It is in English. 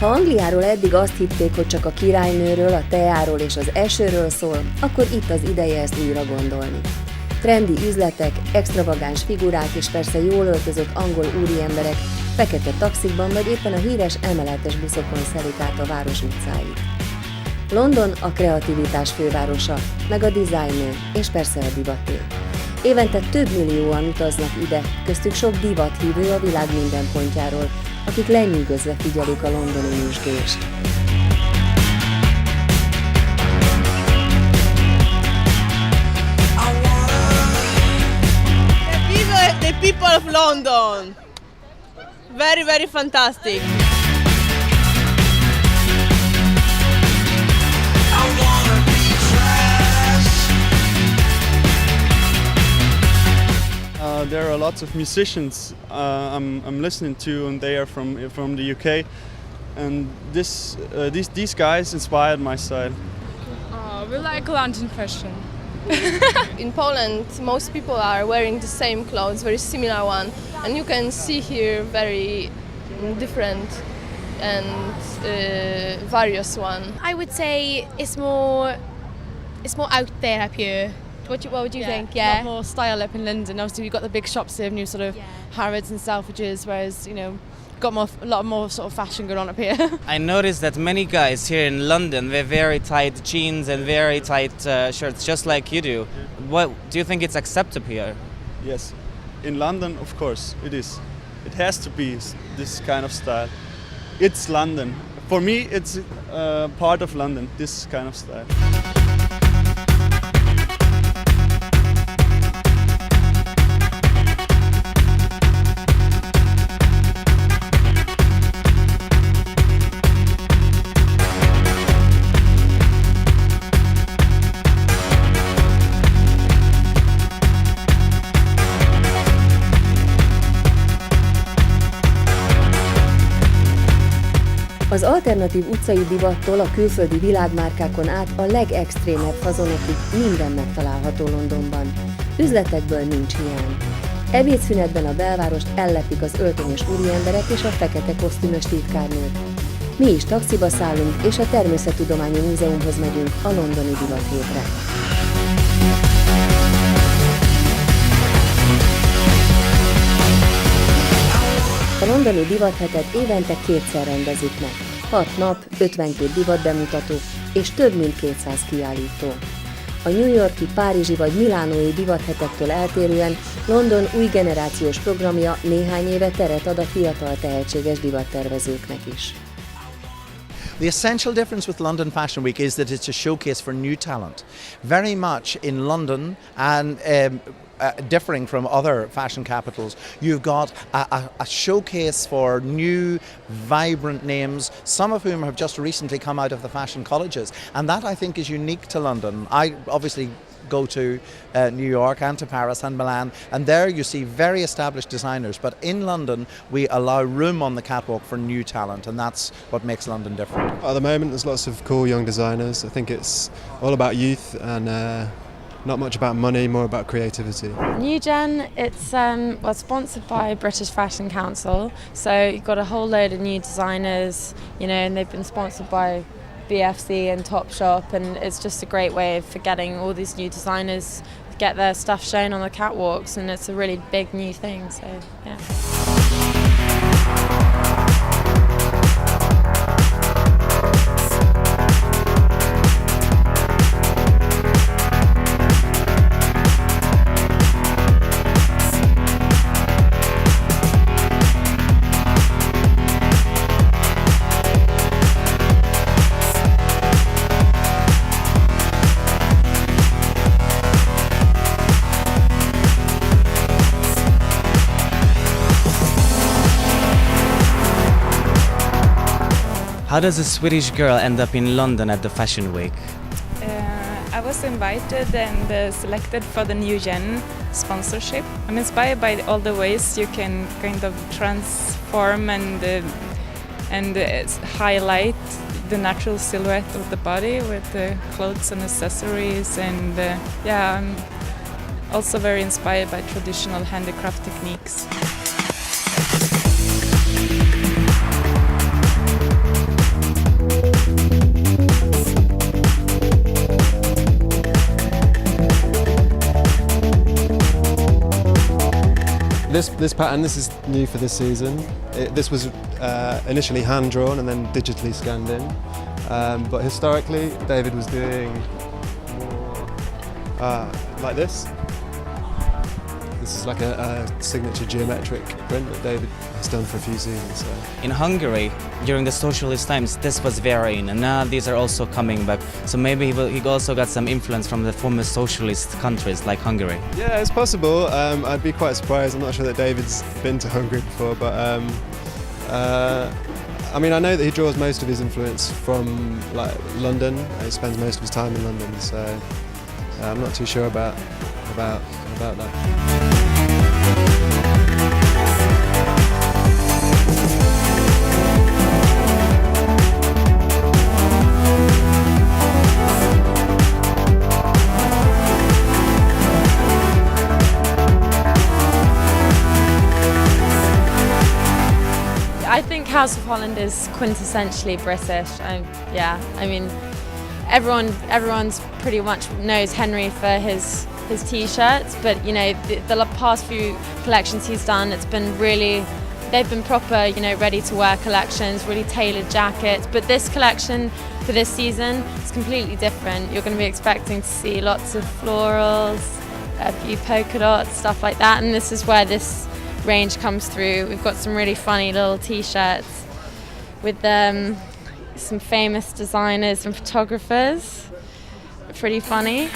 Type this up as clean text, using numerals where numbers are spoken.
Ha Angliáról eddig azt hitték, hogy csak a királynőről, a teáról és az esőről szól, akkor itt az ideje ezt újra gondolni. Trendi üzletek, extravagáns figurák és persze jól öltözött angol úriemberek fekete taxikban vagy éppen a híres emeletes buszokon szelik át a város utcáit. London a kreativitás fővárosa, meg a dizájnő és persze a divaté. Évente több millióan utaznak ide, köztük sok divathívő a világ minden pontjáról, akik lenyűgözve figyelik a londoni nyüzsgést. The people of London, very, very fantastic. There are lots of musicians I'm listening to, and they are from the UK. And these guys inspired my style. We like London fashion. In Poland, most people are wearing the same clothes, very similar one, and you can see here very different and various one. I would say it's more out there up here. What would you think? Yeah, a lot more style up in London. Obviously, we've got the big shops here, new sort of Harrods and Selfridges, whereas got a lot more sort of fashion going on up here. I noticed that many guys here in London wear very tight jeans and very tight shirts, just like you do. What do you think it's acceptable here? Yes, in London, of course, it is. It has to be this kind of style. It's London. For me, it's part of London, this kind of style. Az alternatív utcai divattól a külföldi világmárkákon át a legextrémebb fazonokig minden megtalálható Londonban. Üzletekből nincs hiány. Ebédszünetben a belvárost ellepik az öltönyös úriemberek és a fekete kosztümös titkárnők. Mi is taxiba szállunk és a Természettudományi Múzeumhoz megyünk a londoni divathétre. A londoni divathetet évente kétszer rendezik meg. 6 nap, 52 divatbemutató és több mint 200 kiállító. A New Yorki, párizsi vagy milánói divathetektől eltérően London új generációs programja néhány éve teret ad a fiatal tehetséges divattervezőknek is. The essential difference with London Fashion Week is that it's a showcase for new talent. Very much in London and differing from other fashion capitals, you've got a showcase for new, vibrant names, some of whom have just recently come out of the fashion colleges. And that, I think, is unique to London. I obviously go to New York and to Paris and Milan, and there you see very established designers, but in London we allow room on the catwalk for new talent, and that's what makes London different. At the moment there's lots of cool young designers. I think it's all about youth and not much about money, more about creativity. New Gen, it's sponsored by British Fashion Council, so you've got a whole load of new designers, and they've been sponsored by BFC and Topshop, and it's just a great way for getting all these new designers to get their stuff shown on the catwalks, and it's a really big new thing, so yeah. How does a Swedish girl end up in London at the Fashion Week? I was invited and selected for the New Gen sponsorship. I'm inspired by all the ways you can kind of transform and highlight the natural silhouette of the body with the clothes and accessories, and I'm also very inspired by traditional handicraft techniques. this pattern, this is new for this season. This was initially hand drawn and then digitally scanned in. But historically, David was doing more like this. This is like a signature geometric print that David has done for a few seasons. So. In Hungary, during the socialist times, this was very in, and now these are also coming back. So maybe he also got some influence from the former socialist countries like Hungary. Yeah, it's possible. I'd be quite surprised. I'm not sure that David's been to Hungary before, but I mean, I know that he draws most of his influence from like London. He spends most of his time in London, so I'm not too sure about that. I think House of Holland is quintessentially British. I mean, everyone's pretty much knows Henry for his t-shirts, but you know the past few collections he's done, they've been proper, you know, ready to wear collections, really tailored jackets. But this collection for this season is completely different. You're going to be expecting to see lots of florals, a few polka dots, stuff like that, and this is where this range comes through. We've got some really funny little t-shirts with some famous designers and photographers. Pretty funny.